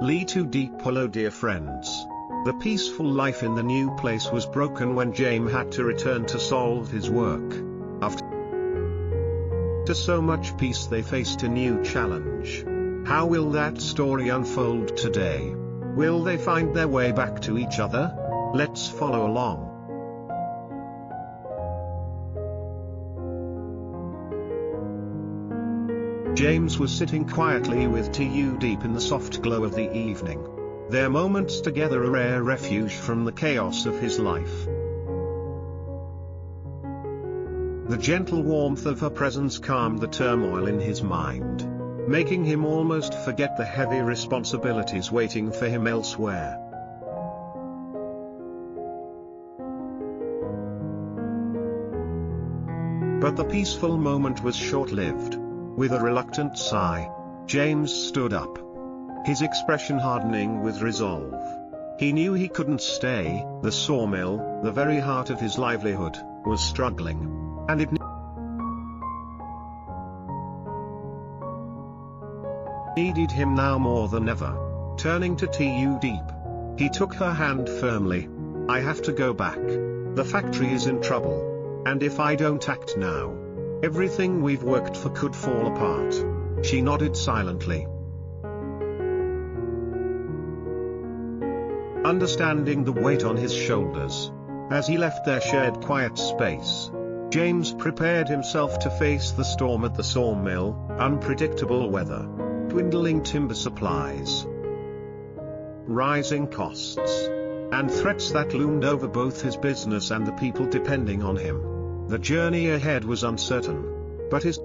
Lee too deep. Hello dear friends. The peaceful life in the new place was broken when James had to return to solve his work. After so much peace they faced a new challenge. How will that story unfold today? Will they find their way back to each other? Let's follow along. James was sitting quietly with tea deep in the soft glow of the evening. Their moments together a rare refuge from the chaos of his life. The gentle warmth of her presence calmed the turmoil in his mind, making him almost forget the heavy responsibilities waiting for him elsewhere. But the peaceful moment was short-lived. With a reluctant sigh, James stood up, his expression hardening with resolve. He knew he couldn't stay. The sawmill, the very heart of his livelihood, was struggling, and it needed him now more than ever. Turning to T.U. Deep, he took her hand firmly. I have to go back. The factory is in trouble. And if I don't act now, everything we've worked for could fall apart. She nodded silently, understanding the weight on his shoulders. As he left their shared quiet space, James prepared himself to face the storm at the sawmill, unpredictable weather, dwindling timber supplies, rising costs, and threats that loomed over both his business and the people depending on him. The journey ahead was uncertain, but his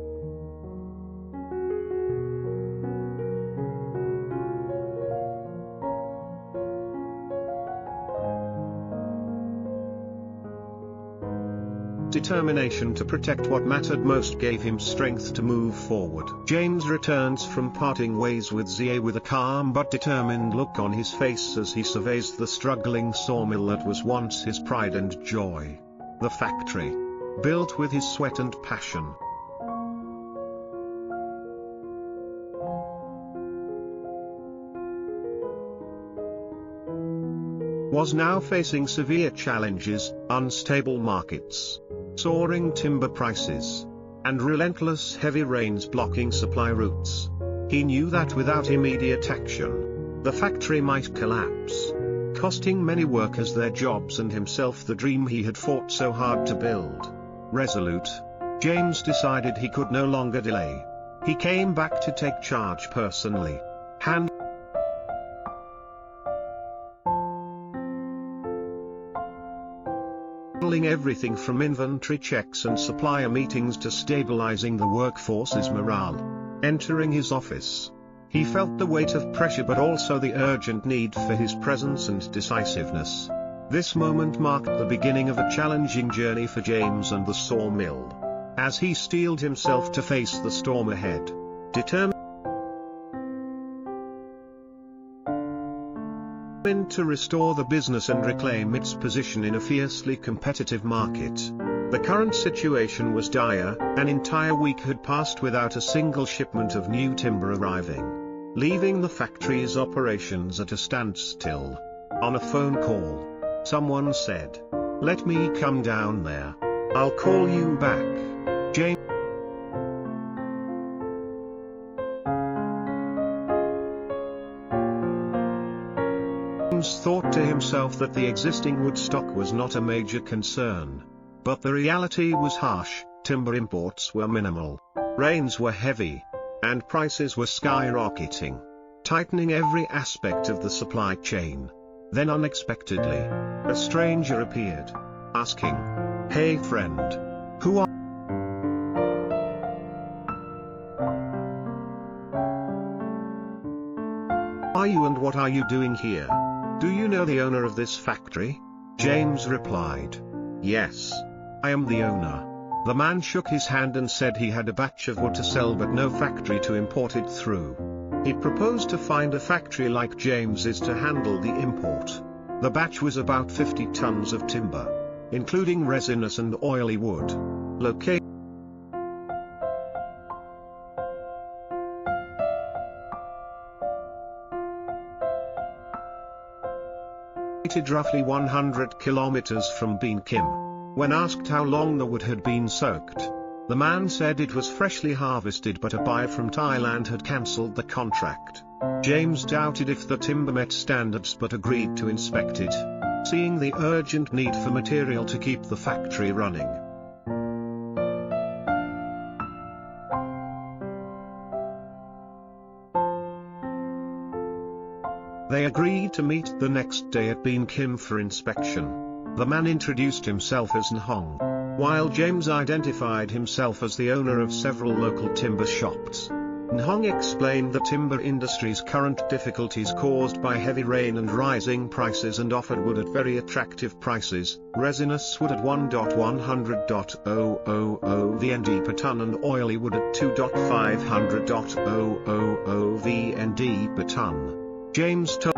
determination to protect what mattered most gave him strength to move forward. James returns from parting ways with Zia with a calm but determined look on his face as he surveys the struggling sawmill that was once his pride and joy. The factory, built with his sweat and passion, was now facing severe challenges: unstable markets, soaring timber prices, and relentless heavy rains blocking supply routes. He knew that without immediate action, the factory might collapse, costing many workers their jobs and himself the dream he had fought so hard to build. Resolute, James decided he could no longer delay. He came back to take charge personally, handling everything from inventory checks and supplier meetings to stabilizing the workforce's morale. Entering his office, he felt the weight of pressure but also the urgent need for his presence and decisiveness. This moment marked the beginning of a challenging journey for James and the sawmill. As he steeled himself to face the storm ahead, determined to restore the business and reclaim its position in a fiercely competitive market. The current situation was dire. An entire week had passed without a single shipment of new timber arriving, leaving the factory's operations at a standstill. On a phone call, someone said, "Let me come down there. I'll call you back." James thought to himself that the existing wood stock was not a major concern. But the reality was harsh. Timber imports were minimal, rains were heavy, and prices were skyrocketing, tightening every aspect of the supply chain. Then unexpectedly, a stranger appeared, asking, "Hey friend, who are you and what are you doing here? Do you know the owner of this factory?" James replied, "Yes, I am the owner." The man shook his hand and said he had a batch of wood to sell but no factory to import it through. He proposed to find a factory like James's to handle the import. The batch was about 50 tons of timber, including resinous and oily wood, located roughly 100 kilometers from Bean Kim. When asked how long the wood had been soaked, the man said it was freshly harvested, but a buyer from Thailand had cancelled the contract. James doubted if the timber met standards but agreed to inspect it, seeing the urgent need for material to keep the factory running. They agreed to meet the next day at Bean Kim for inspection. The man introduced himself as Nhong, while James identified himself as the owner of several local timber shops. Nhong explained the timber industry's current difficulties caused by heavy rain and rising prices, and offered wood at very attractive prices: resinous wood at 1.100.000 VND per ton and oily wood at 2.500.000 VND per ton. James told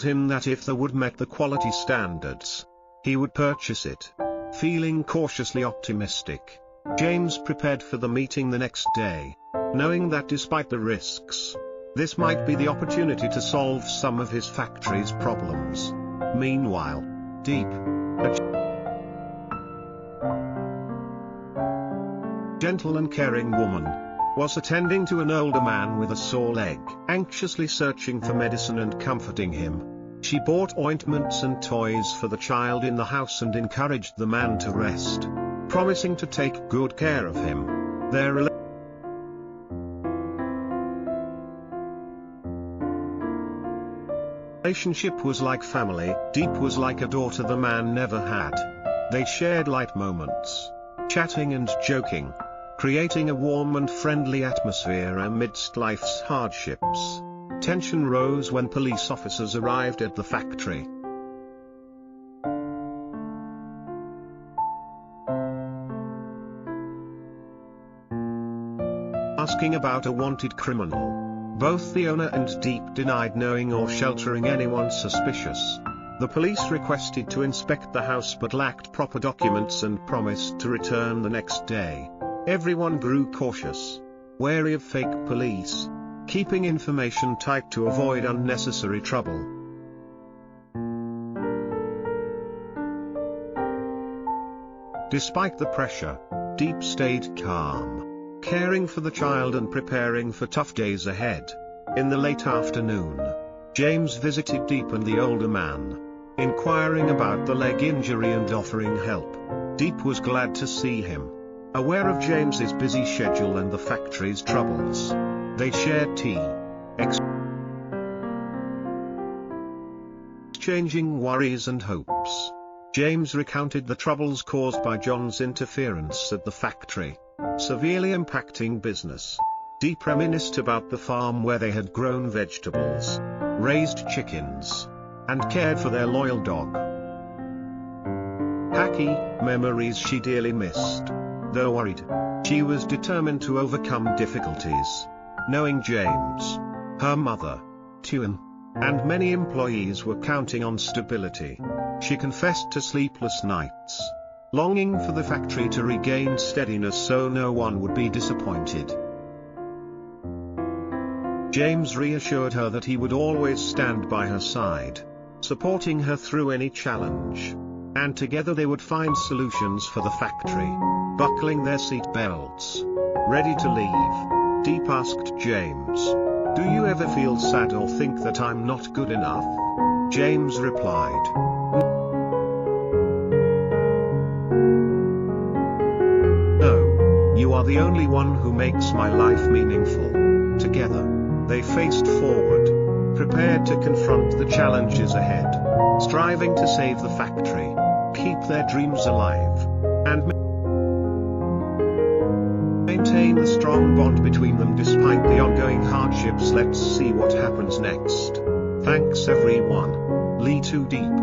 him that if the wood met the quality standards, he would purchase it. Feeling cautiously optimistic, James prepared for the meeting the next day, knowing that despite the risks, this might be the opportunity to solve some of his factory's problems. Meanwhile, Deep, a gentle and caring woman, was attending to an older man with a sore leg, anxiously searching for medicine and comforting him. She bought ointments and toys for the child in the house and encouraged the man to rest, promising to take good care of him. Their relationship was like family. Deep was like a daughter the man never had. They shared light moments, chatting and joking, creating a warm and friendly atmosphere amidst life's hardships. Tension rose when police officers arrived at the factory. Asking about a wanted criminal. Both the owner and Deep denied knowing or sheltering anyone suspicious. The police requested to inspect the house but lacked proper documents and promised to return the next day. Everyone grew cautious, wary of fake police, keeping information tight to avoid unnecessary trouble. Despite the pressure, Deep stayed calm, caring for the child and preparing for tough days ahead. In the late afternoon, James visited Deep and the older man, inquiring about the leg injury and offering help. Deep was glad to see him, aware of James's busy schedule and the factory's troubles. They shared tea, exchanging worries and hopes. James recounted the troubles caused by John's interference at the factory, severely impacting business. Deep reminisced about the farm where they had grown vegetables, raised chickens, and cared for their loyal dog. Happy memories she dearly missed. Though worried, she was determined to overcome difficulties. Knowing James, her mother, Tuan, and many employees were counting on stability, she confessed to sleepless nights, longing for the factory to regain steadiness so no one would be disappointed. James reassured her that he would always stand by her side, supporting her through any challenge, and together they would find solutions for the factory. Buckling their seat belts, ready to leave, Deep asked James, "Do you ever feel sad or think that I'm not good enough?" James replied, "No, you are the only one who makes my life meaningful." Together, they faced forward, prepared to confront the challenges ahead, striving to save the factory, keep their dreams alive, and maintain the strong bond between them despite the ongoing hardships. Let's see what happens next. Thanks everyone. Lee Too Deep.